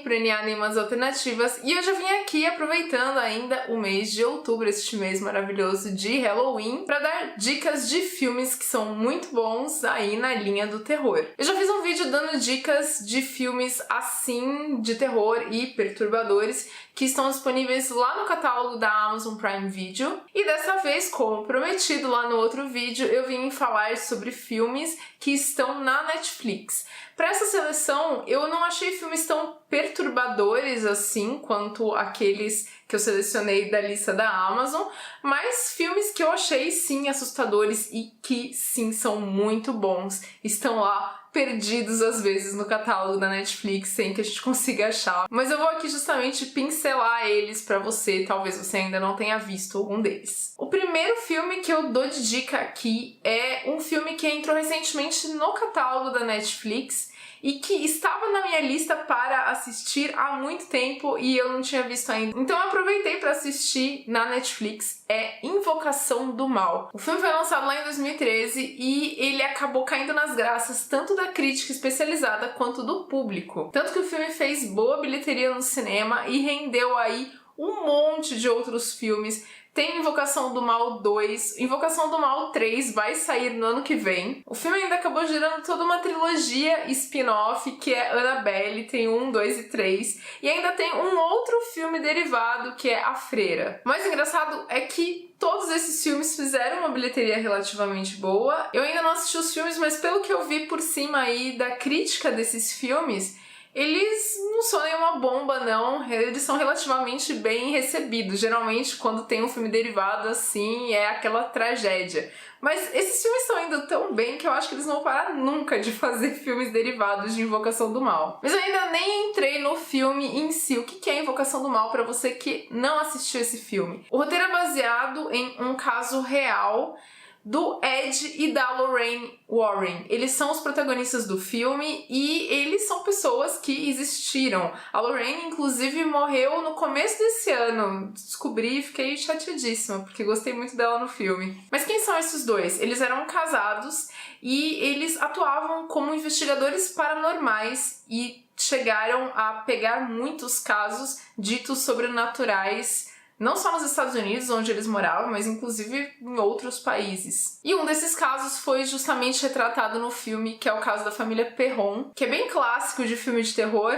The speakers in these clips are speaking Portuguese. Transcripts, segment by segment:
sempre em Animas Alternativas e eu já vim aqui aproveitando ainda o mês de outubro, este mês maravilhoso de Halloween, para dar dicas de filmes que são muito bons aí na linha do terror. Eu já fiz um vídeo dando dicas de filmes assim, de terror e perturbadores, que estão disponíveis lá no catálogo da Amazon Prime Video. E dessa vez, como prometido lá no outro vídeo, eu vim falar sobre filmes que estão na Netflix. Para essa seleção, eu não achei filmes tão perturbadores assim quanto aqueles que eu selecionei da lista da Amazon, mas filmes que eu achei sim assustadores e que sim são muito bons. Estão lá perdidos às vezes no catálogo da Netflix sem que a gente consiga achar. Mas eu vou aqui justamente pincelar eles pra você, talvez você ainda não tenha visto algum deles. O primeiro filme que eu dou de dica aqui é um filme que entrou recentemente no catálogo da Netflix e que estava na minha lista para assistir há muito tempo e eu não tinha visto ainda. Então eu aproveitei para assistir na Netflix. É Invocação do Mal. O filme foi lançado lá em 2013 e ele acabou caindo nas graças tanto da crítica especializada quanto do público. Tanto que o filme fez boa bilheteria no cinema e rendeu aí um monte de outros filmes. Tem Invocação do Mal 2, Invocação do Mal 3 vai sair no ano que vem. O filme ainda acabou gerando toda uma trilogia spin-off, que é Annabelle, tem 1, 2 e 3. E ainda tem um outro filme derivado, que é A Freira. O mais engraçado é que todos esses filmes fizeram uma bilheteria relativamente boa. Eu ainda não assisti os filmes, mas pelo que eu vi por cima aí da crítica desses filmes, eles não são nenhuma bomba, não. Eles são relativamente bem recebidos. Geralmente, quando tem um filme derivado assim, é aquela tragédia. Mas esses filmes estão indo tão bem que eu acho que eles não vão parar nunca de fazer filmes derivados de Invocação do Mal. Mas eu ainda nem entrei no filme em si. O que é Invocação do Mal para você que não assistiu esse filme? O roteiro é baseado em um caso real do Ed e da Lorraine Warren. Eles são os protagonistas do filme e eles são pessoas que existiram. A Lorraine, inclusive, morreu no começo desse ano. Descobri e fiquei chateadíssima, porque gostei muito dela no filme. Mas quem são esses dois? Eles eram casados e eles atuavam como investigadores paranormais e chegaram a pegar muitos casos ditos sobrenaturais, não só nos Estados Unidos, onde eles moravam, mas inclusive em outros países. E um desses casos foi justamente retratado no filme, que é o caso da família Perron, que é bem clássico de filme de terror.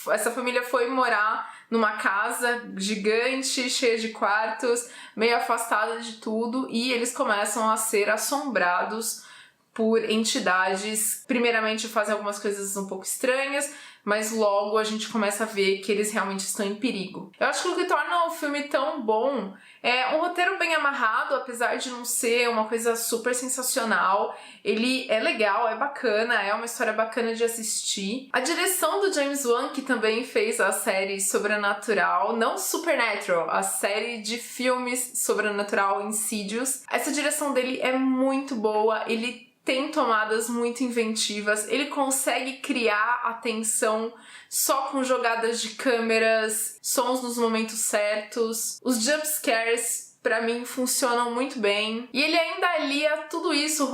Essa família foi morar numa casa gigante, cheia de quartos, meio afastada de tudo, e eles começam a ser assombrados por entidades. Primeiramente fazem algumas coisas um pouco estranhas, mas logo a gente começa a ver que eles realmente estão em perigo. Eu acho que o que torna o filme tão bom é um roteiro bem amarrado, apesar de não ser uma coisa super sensacional. Ele é legal, é bacana, é uma história bacana de assistir. A direção do James Wan, que também fez a série Sobrenatural, não Supernatural, a série de filmes Sobrenatural Insidious. Essa direção dele é muito boa, ele tem tomadas muito inventivas, ele consegue criar a tensão só com jogadas de câmeras, sons nos momentos certos. Os jumpscares, pra mim, funcionam muito bem. E ele ainda alia tudo isso, bom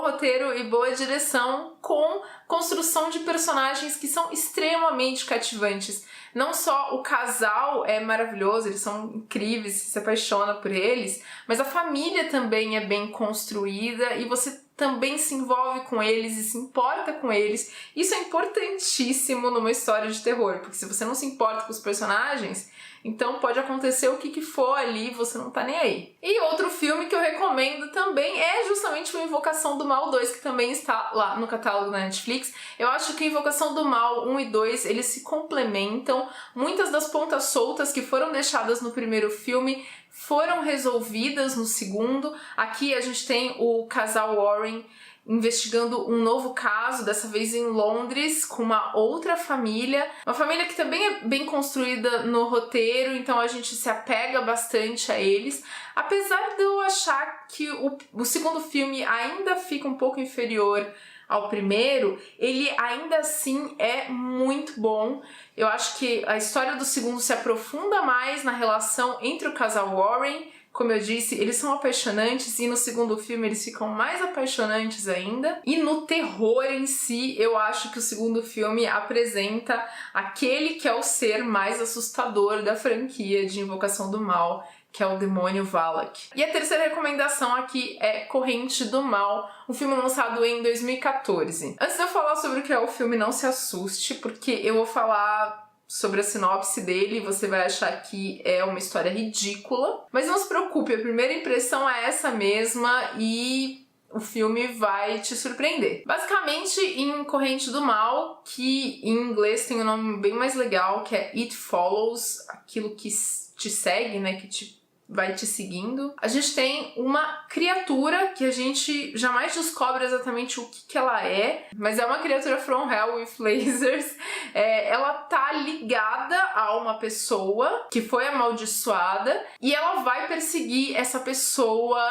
roteiro e boa direção, com construção de personagens que são extremamente cativantes. Não só o casal é maravilhoso, eles são incríveis, você se apaixona por eles, mas a família também é bem construída e você também se envolve com eles e se importa com eles. Isso é importantíssimo numa história de terror, porque se você não se importa com os personagens, então pode acontecer o que for ali, você não tá nem aí. E outro filme que eu recomendo também é justamente o Invocação do Mal 2, que também está lá no catálogo da Netflix. Eu acho que Invocação do Mal 1 e 2, eles se complementam. Muitas das pontas soltas que foram deixadas no primeiro filme foram resolvidas no segundo. Aqui a gente tem o casal Warren investigando um novo caso, dessa vez em Londres, com uma outra família. Uma família que também é bem construída no roteiro, então a gente se apega bastante a eles. Apesar de eu achar que o segundo filme ainda fica um pouco inferior ao primeiro, ele ainda assim é muito bom. Eu acho que a história do segundo se aprofunda mais na relação entre o casal Warren como eu disse, eles são apaixonantes e no segundo filme eles ficam mais apaixonantes ainda. E no terror em si, eu acho que o segundo filme apresenta aquele que é o ser mais assustador da franquia de Invocação do Mal, que é o demônio Valak. E a terceira recomendação aqui é Corrente do Mal, um filme lançado em 2014. Antes de eu falar sobre o que é o filme, não se assuste, porque eu vou falar sobre a sinopse dele, você vai achar que é uma história ridícula. Mas não se preocupe, a primeira impressão é essa mesma e o filme vai te surpreender. Basicamente, em Corrente do Mal, que em inglês tem um nome bem mais legal, que é It Follows, aquilo que te segue, né, que vai te seguindo. A gente tem uma criatura que a gente jamais descobre exatamente o que ela é, mas é uma criatura from hell with lasers. Ela tá ligada a uma pessoa que foi amaldiçoada e ela vai perseguir essa pessoa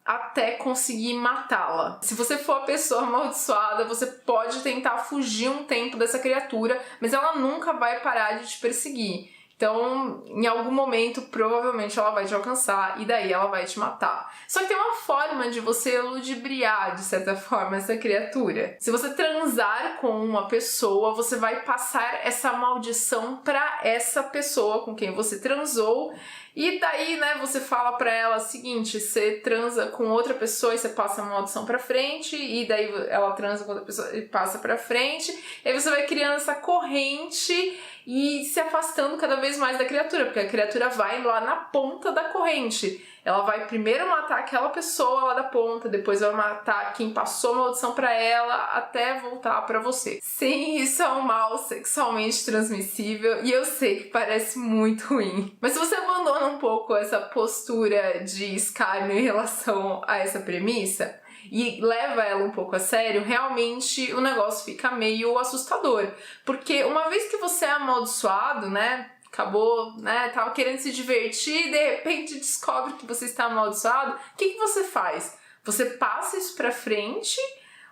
até conseguir matá-la. Se você for a pessoa amaldiçoada, você pode tentar fugir um tempo dessa criatura, mas ela nunca vai parar de te perseguir. Então, em algum momento, provavelmente ela vai te alcançar e daí ela vai te matar. Só que tem uma forma de você ludibriar, de certa forma, essa criatura. Se você transar com uma pessoa, você vai passar essa maldição pra essa pessoa com quem você transou. E daí, né, você fala pra ela o seguinte, você transa com outra pessoa e você passa a maldição pra frente, e daí ela transa com outra pessoa e passa pra frente, e aí você vai criando essa corrente e se afastando cada vez mais da criatura, porque a criatura vai lá na ponta da corrente. Ela vai primeiro matar aquela pessoa lá da ponta, depois vai matar quem passou a maldição pra ela, até voltar pra você. Sim, isso é um mal sexualmente transmissível, e eu sei que parece muito ruim. Mas se você abandona um pouco essa postura de escárnio em relação a essa premissa, e leva ela um pouco a sério, realmente o negócio fica meio assustador. Porque uma vez que você é amaldiçoado, né, acabou, né, tava querendo se divertir e de repente descobre que você está amaldiçoado, o que você faz? Você passa isso pra frente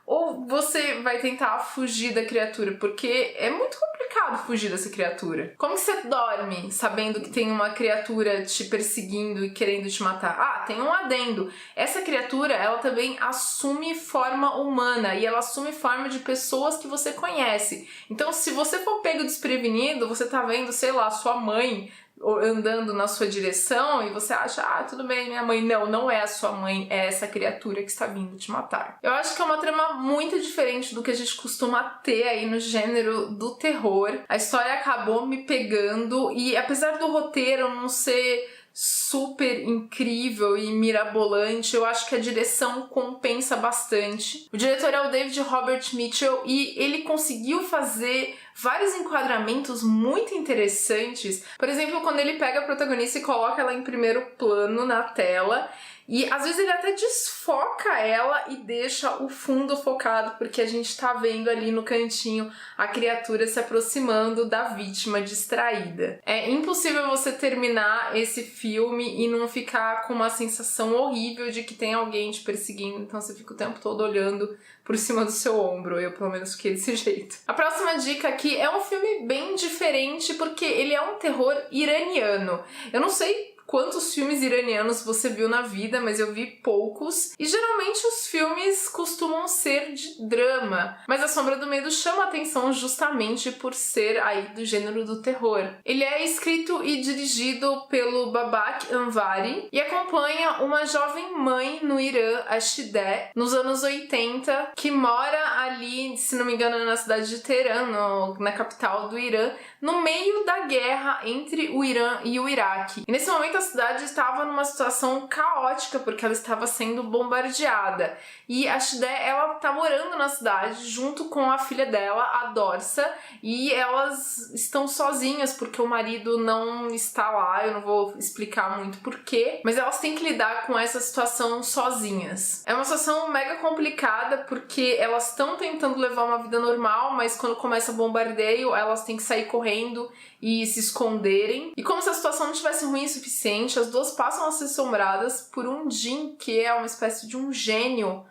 ou você vai tentar fugir da criatura? Porque é muito complicado fugir dessa criatura. Como que você dorme sabendo que tem uma criatura te perseguindo e querendo te matar? Ah, tem um adendo. Essa criatura, ela também assume forma humana e ela assume forma de pessoas que você conhece. Então, se você for pego desprevenido, você tá vendo, sei lá, sua mãe andando na sua direção e você acha, ah, tudo bem, minha mãe. Não, não é a sua mãe, é essa criatura que está vindo te matar. Eu acho que é uma trama muito diferente do que a gente costuma ter aí no gênero do terror. A história acabou me pegando e apesar do roteiro não ser super incrível e mirabolante, eu acho que a direção compensa bastante. O diretor é o David Robert Mitchell e ele conseguiu fazer vários enquadramentos muito interessantes. Por exemplo, quando ele pega a protagonista e coloca ela em primeiro plano na tela, e às vezes ele até desfoca ela e deixa o fundo focado, porque a gente tá vendo ali no cantinho a criatura se aproximando da vítima distraída. É impossível você terminar esse filme e não ficar com uma sensação horrível de que tem alguém te perseguindo, então você fica o tempo todo olhando por cima do seu ombro. Eu pelo menos fiquei desse jeito. A próxima dica aqui é um filme bem diferente porque ele é um terror iraniano. Eu não sei quantos filmes iranianos você viu na vida, mas eu vi poucos. E geralmente os filmes costumam ser de drama. Mas A Sombra do Medo chama atenção justamente por ser aí do gênero do terror. Ele é escrito e dirigido pelo Babak Anvari e acompanha uma jovem mãe no Irã, a Shideh, nos anos 80, que mora ali, se não me engano, na cidade de Teherã, na capital do Irã, no meio da guerra entre o Irã e o Iraque. E nesse momento a cidade estava numa situação caótica porque ela estava sendo bombardeada. E a Shideh, ela tá morando na cidade junto com a filha dela, a Dorsa, e elas estão sozinhas porque o marido não está lá. Eu não vou explicar muito porquê, mas elas têm que lidar com essa situação sozinhas. É uma situação mega complicada porque elas estão tentando levar uma vida normal, mas quando começa o bombardeio, elas têm que sair correndo e se esconderem. E como se a situação não tivesse ruim o suficiente, as duas passam a ser assombradas por um djinn, que é uma espécie de um gênio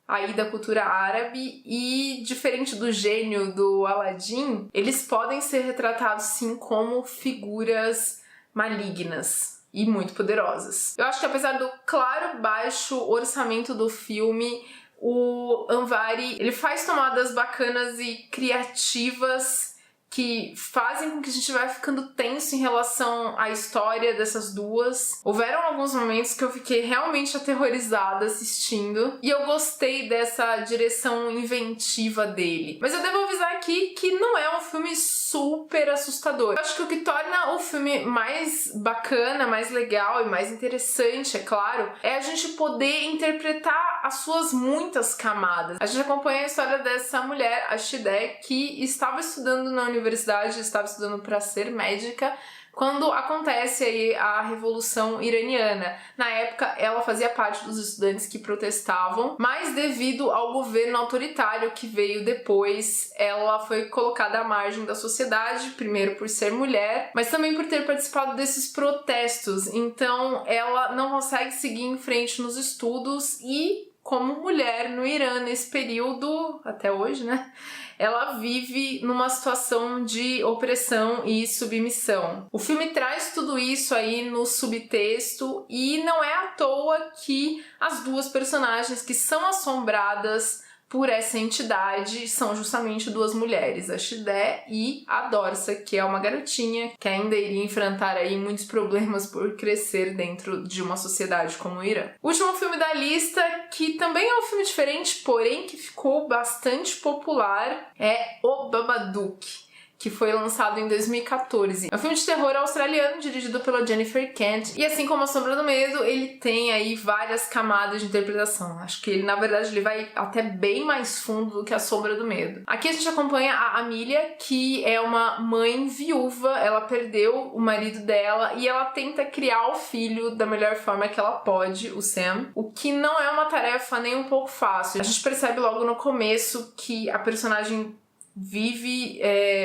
aí da cultura árabe, e diferente do gênio do Aladdin, eles podem ser retratados sim como figuras malignas. e muito poderosas. Eu acho que apesar do claro baixo orçamento do filme, o Anvari, ele faz tomadas bacanas e criativas que fazem com que a gente vá ficando tenso em relação à história dessas duas. Houveram alguns momentos que eu fiquei realmente aterrorizada assistindo, e eu gostei dessa direção inventiva dele. Mas eu devo avisar aqui que não é um filme super assustador. Eu acho que o que torna o filme mais bacana, mais legal e mais interessante, é claro, é a gente poder interpretar as suas muitas camadas. A gente acompanha a história dessa mulher, a Shideh, que estava estudando na universidade, estava estudando para ser médica, quando acontece aí a Revolução Iraniana. Na época, ela fazia parte dos estudantes que protestavam, mas devido ao governo autoritário que veio depois, ela foi colocada à margem da sociedade, primeiro por ser mulher, mas também por ter participado desses protestos. Então, ela não consegue seguir em frente nos estudos e, como mulher no Irã nesse período, até hoje, né? Ela vive numa situação de opressão e submissão. O filme traz tudo isso aí no subtexto, e não é à toa que as duas personagens que são assombradas por essa entidade são justamente duas mulheres, a Shideh e a Dorsa, que é uma garotinha que ainda iria enfrentar aí muitos problemas por crescer dentro de uma sociedade como o Irã. O último filme da lista, que também é um filme diferente, porém que ficou bastante popular, é O Babadook, que foi lançado em 2014. É um filme de terror australiano dirigido pela Jennifer Kent, e assim como A Sombra do Medo, ele tem aí várias camadas de interpretação. Acho que ele, na verdade, ele vai até bem mais fundo do que A Sombra do Medo. Aqui a gente acompanha a Amelia, que é uma mãe viúva, ela perdeu o marido dela e ela tenta criar o filho da melhor forma que ela pode, o Sam, o que não é uma tarefa nem um pouco fácil. A gente percebe logo no começo que a personagem vive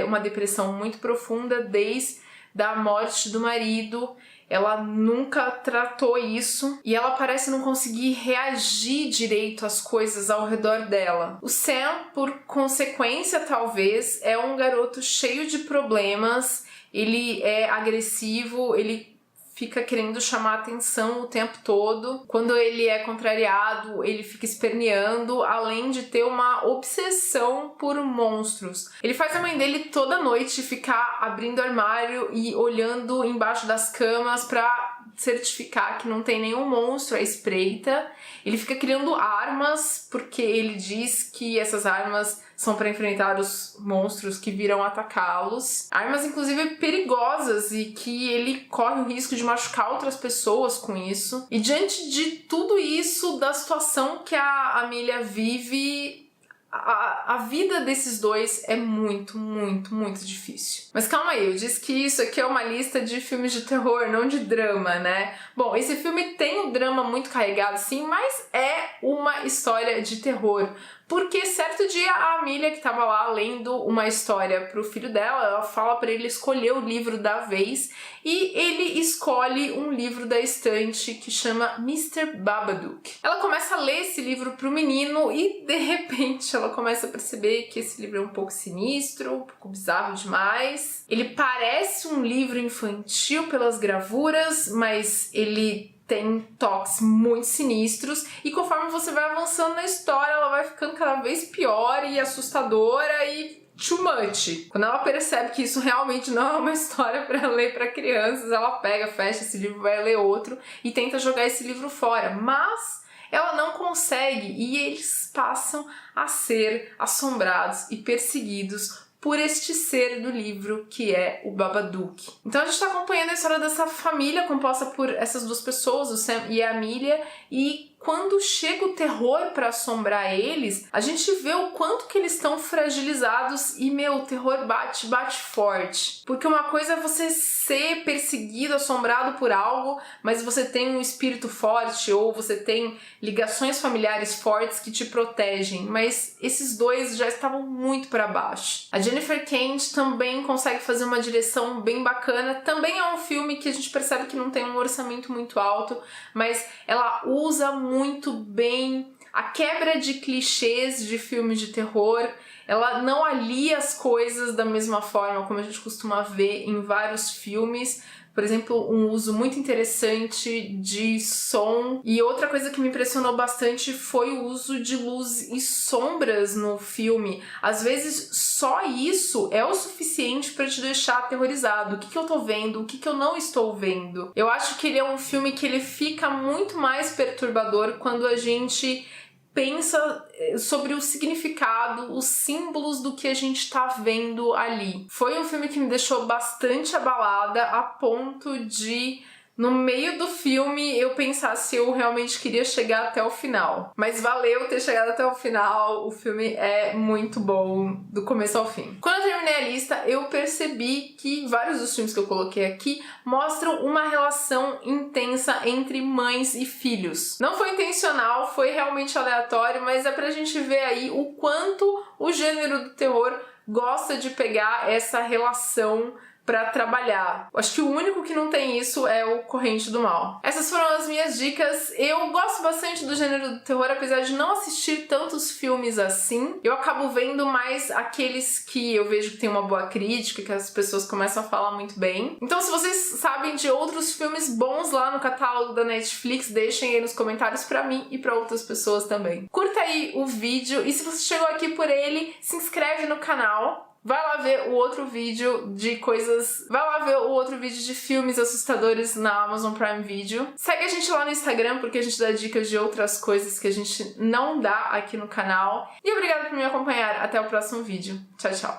uma depressão muito profunda desde a morte do marido. Ela nunca tratou isso e ela parece não conseguir reagir direito às coisas ao redor dela. O Sam, por consequência talvez, é um garoto cheio de problemas, ele é agressivo, ele fica querendo chamar atenção o tempo todo. Quando ele é contrariado, ele fica esperneando, além de ter uma obsessão por monstros. Ele faz a mãe dele toda noite ficar abrindo armário e olhando embaixo das camas pra certificar que não tem nenhum monstro à espreita. Ele fica criando armas, porque ele diz que essas armas são para enfrentar os monstros que virão atacá-los. Armas, inclusive, perigosas, e que ele corre o risco de machucar outras pessoas com isso. E diante de tudo isso, da situação que a Amelia vive, a vida desses dois é muito, muito, muito difícil. Mas calma aí, eu disse que isso aqui é uma lista de filmes de terror, não de drama, né? Bom, esse filme tem um drama muito carregado, sim, mas é uma história de terror. Porque certo dia a Amelia, que estava lá lendo uma história pro filho dela, ela fala para ele escolher o livro da vez, e ele escolhe um livro da estante que chama Mr. Babadook. Ela começa a ler esse livro pro menino e de repente ela começa a perceber que esse livro é um pouco sinistro, um pouco bizarro demais. Ele parece um livro infantil pelas gravuras, mas ele tem toques muito sinistros, e conforme você vai avançando na história, ela vai ficando cada vez pior e assustadora e too much. Quando ela percebe que isso realmente não é uma história para ler para crianças, ela pega, fecha esse livro, vai ler outro e tenta jogar esse livro fora, mas ela não consegue, e eles passam a ser assombrados e perseguidos por este ser do livro, que é o Babadook. Então a gente está acompanhando a história dessa família composta por essas duas pessoas, o Sam e a Amelia, e quando chega o terror para assombrar eles, a gente vê o quanto que eles estão fragilizados e, o terror bate forte. Porque uma coisa é você ser perseguido, assombrado por algo, mas você tem um espírito forte ou você tem ligações familiares fortes que te protegem, mas esses dois já estavam muito para baixo. A Jennifer Kent também consegue fazer uma direção bem bacana. Também é um filme que a gente percebe que não tem um orçamento muito alto, mas ela usa muito bem a quebra de clichês de filmes de terror. Ela não alia as coisas da mesma forma como a gente costuma ver em vários filmes, por exemplo, um uso muito interessante de som. E outra coisa que me impressionou bastante foi o uso de luz e sombras no filme. Às vezes, só isso é o suficiente para te deixar aterrorizado. O que eu tô vendo? O que eu não estou vendo? Eu acho que ele é um filme que ele fica muito mais perturbador quando a gente pensa sobre o significado, os símbolos do que a gente tá vendo ali. Foi um filme que me deixou bastante abalada a ponto de, no meio do filme, eu pensar se eu realmente queria chegar até o final. Mas valeu ter chegado até o final, o filme é muito bom do começo ao fim. Quando eu terminei a lista, eu percebi que vários dos filmes que eu coloquei aqui mostram uma relação intensa entre mães e filhos. Não foi intencional, foi realmente aleatório, mas é pra gente ver aí o quanto o gênero do terror gosta de pegar essa relação pra trabalhar. Acho que o único que não tem isso é o Corrente do Mal. Essas foram as minhas dicas. Eu gosto bastante do gênero do terror, apesar de não assistir tantos filmes assim. Eu acabo vendo mais aqueles que eu vejo que tem uma boa crítica, que as pessoas começam a falar muito bem. Então, se vocês sabem de outros filmes bons lá no catálogo da Netflix, deixem aí nos comentários pra mim e pra outras pessoas também. Curta aí o vídeo e se você chegou aqui por ele, se inscreve no canal. Vai lá ver o outro vídeo de coisas... Vai lá ver o outro vídeo de filmes assustadores na Amazon Prime Video. Segue a gente lá no Instagram, porque a gente dá dicas de outras coisas que a gente não dá aqui no canal. E obrigada por me acompanhar. Até o próximo vídeo. Tchau, tchau.